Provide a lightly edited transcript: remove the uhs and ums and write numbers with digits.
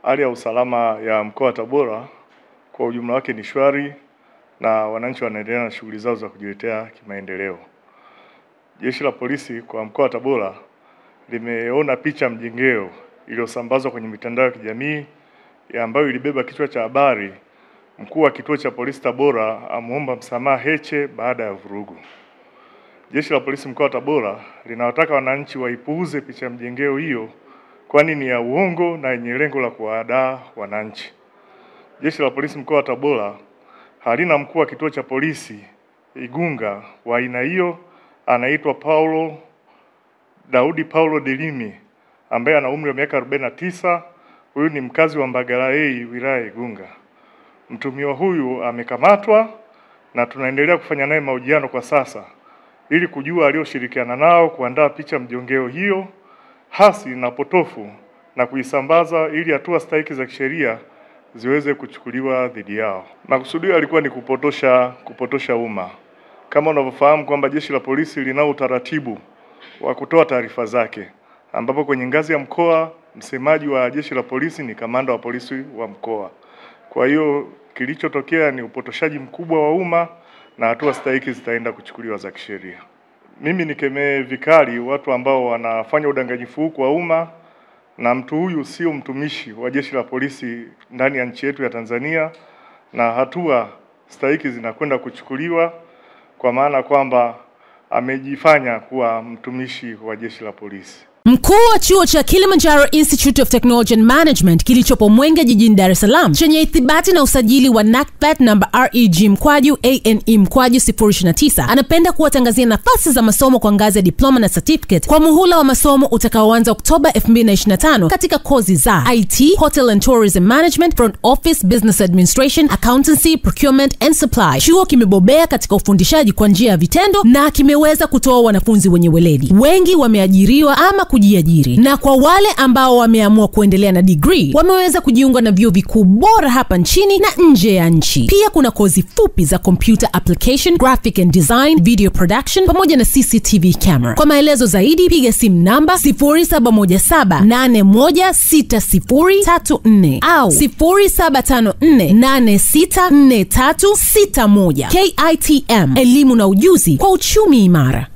Hali ya usalama ya mkoa wa Tabora kwa ujumla wake ni shwari na wananchi wanaendelea na shughuli zao za kujiletea kimaendeleo. Jeshi la polisi kwa mkoa wa Tabora limeona picha mjengeo iliyosambazwa kwenye mitandao ya kijamii ambayo ilibeba kichwa cha habari, mkuu wa kituo cha polisi Tabora amuomba msamaha Heche baada ya vurugu. Jeshi la polisi mkoa wa Tabora linawataka wananchi waipuuze picha mjengeo hiyo, kwani ni ya uongo na yenye lengo la kuwahadaa wananchi. Jeshi la polisi mkoa wa Tabora halina mkuu wa kituo cha polisi Igunga wa aina hiyo, anaitwa Daudi Paulo Delimi ambaye ana umri wa miaka 49. Huyu ni mkazi wa Mbagala A, wilaya Igunga. Mtumiwa huyu amekamatwa na tunaendelea kufanya naye mahojiano kwa sasa ili kujua alioshirikiana nao kuandaa picha mjongeo hiyo hasi na potofu na kuisambaza ili hatua stahiki za kisheria ziweze kuchukuliwa dhidi yao. Makusudio alikuwa ni kupotosha umma. Kama unavyofahamu kwamba jeshi la polisi linao utaratibu wa kutoa taarifa zake, ambapo kwenye ngazi ya mkoa msemaji wa jeshi la polisi ni kamanda wa polisi wa mkoa. Kwa hiyo kilichotokea ni upotoshaji mkubwa wa umma na hatua stahiki zitaenda kuchukuliwa za kisheria. Mimi nikemee vikali watu ambao wanafanya udanganyifu kwa umma, na mtu huyu sio mtumishi wa jeshi la polisi ndani ya nchi yetu ya Tanzania, na hatua stahiki zinakwenda kuchukuliwa kwa maana kwamba amejifanya kuwa mtumishi wa jeshi la polisi. Mkuu wa chuo cha Kilimanjaro Institute of Technology and Management kilichopo Mwenge jijini Dar es Salaam chenye ithibati na usajili wa NACTVET namba REG/ANE/029 anapenda kuwatangazia nafasi za masomo kwa ngazi ya diploma na certificate kwa muhula wa masomo utakaoanza Oktoba 2025 katika kozi za IT, Hotel and Tourism Management, Front Office, Business Administration, Accountancy, Procurement and Supply. Chuo kimebobea katika ufundishaji kwa njia ya vitendo na kimeweza kutoa wanafunzi wenye weledi. Wengi wameajiriwa ama kujiajiri, na kwa wale ambao wameamua kuendelea na degree wameweza kujiunga na vyuo vikuu bora hapa nchini na nje ya nchi. Pia kuna kozi fupi za computer application, graphic and design, video production pamoja na CCTV camera. Kwa maelezo zaidi piga simu namba 0717816034 au 0754864361. KITM, elimu na ujuzi kwa uchumi imara.